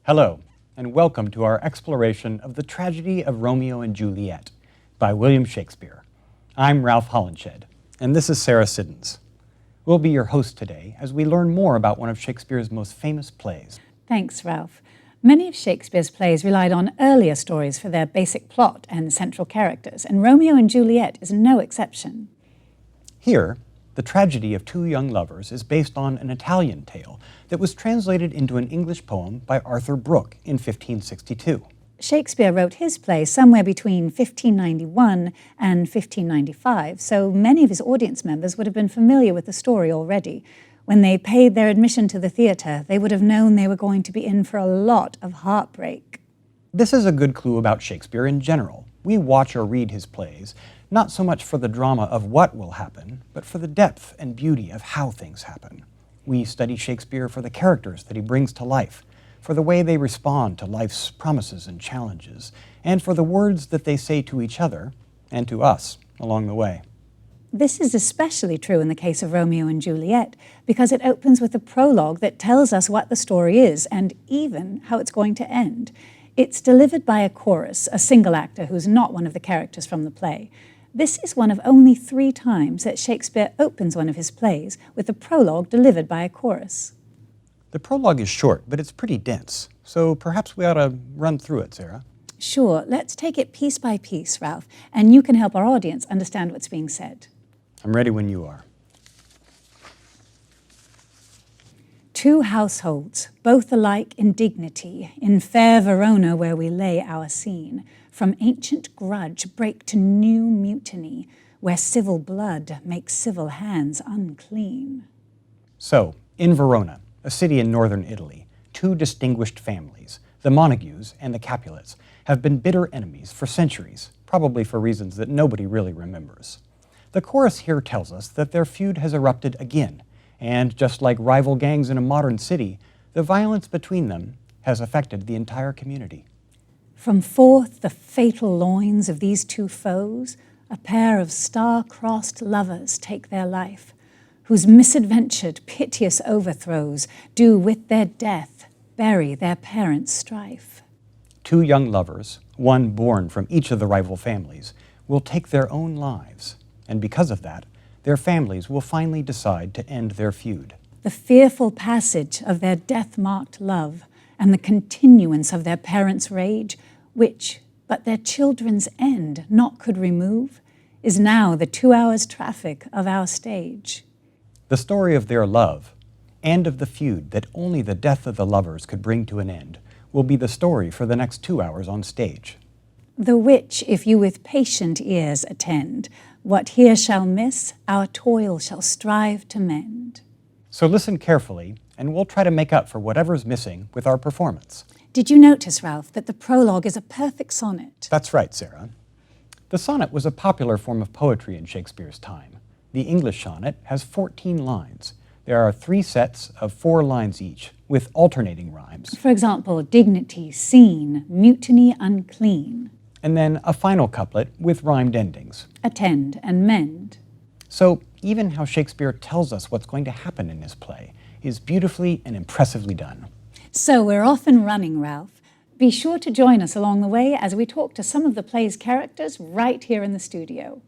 Hello, and welcome to our exploration of the tragedy of Romeo and Juliet by William Shakespeare. I'm Ralph Holinshed, and this is Sarah Siddons. We'll be your host today as we learn more about one of Shakespeare's most famous plays. Thanks, Ralph. Many of Shakespeare's plays relied on earlier stories for their basic plot and central characters, and Romeo and Juliet is no exception. Here, the tragedy of two young lovers is based on an Italian tale that was translated into an English poem by Arthur Brooke in 1562. Shakespeare wrote his play somewhere between 1591 and 1595, so many of his audience members would have been familiar with the story already. When they paid their admission to the theatre, they would have known they were going to be in for a lot of heartbreak. This is a good clue about Shakespeare in general. We watch or read his plays, not so much for the drama of what will happen, but for the depth and beauty of how things happen. We study Shakespeare for the characters that he brings to life, for the way they respond to life's promises and challenges, and for the words that they say to each other and to us along the way. This is especially true in the case of Romeo and Juliet, because it opens with a prologue that tells us what the story is and even how it's going to end. It's delivered by a chorus, a single actor who's not one of the characters from the play. This is one of only 3 times that Shakespeare opens one of his plays with a prologue delivered by a chorus. The prologue is short, but it's pretty dense, so perhaps we ought to run through it, Sarah. Sure, let's take it piece by piece, Ralph, and you can help our audience understand what's being said. I'm ready when you are. 2 households, both alike in dignity, in fair Verona where we lay our scene, from ancient grudge break to new mutiny, where civil blood makes civil hands unclean. So, in Verona, a city in northern Italy, 2 distinguished families, the Montagues and the Capulets, have been bitter enemies for centuries, probably for reasons that nobody really remembers. The chorus here tells us that their feud has erupted again, and just like rival gangs in a modern city, the violence between them has affected the entire community. From forth the fatal loins of these 2 foes, a pair of star-crossed lovers take their life, whose misadventured, piteous overthrows do with their death bury their parents' strife. 2 young lovers, one born from each of the rival families, will take their own lives, and because of that, their families will finally decide to end their feud. The fearful passage of their death-marked love and the continuance of their parents' rage, which but their children's end naught could remove, is now the 2 hours' traffic of our stage. The story of their love, and of the feud that only the death of the lovers could bring to an end, will be the story for the next 2 hours on stage. The which, if you with patient ears attend, what here shall miss, our toil shall strive to mend. So listen carefully, and we'll try to make up for whatever's missing with our performance. Did you notice, Ralph, that the prologue is a perfect sonnet? That's right, Sarah. The sonnet was a popular form of poetry in Shakespeare's time. The English sonnet has 14 lines. There are 3 sets of 4 lines each, with alternating rhymes. For example, dignity, seen, mutiny, unclean. And then a final couplet with rhymed endings. Attend and mend. So even how Shakespeare tells us what's going to happen in his play is beautifully and impressively done. So we're off and running, Ralph. Be sure to join us along the way as we talk to some of the play's characters right here in the studio.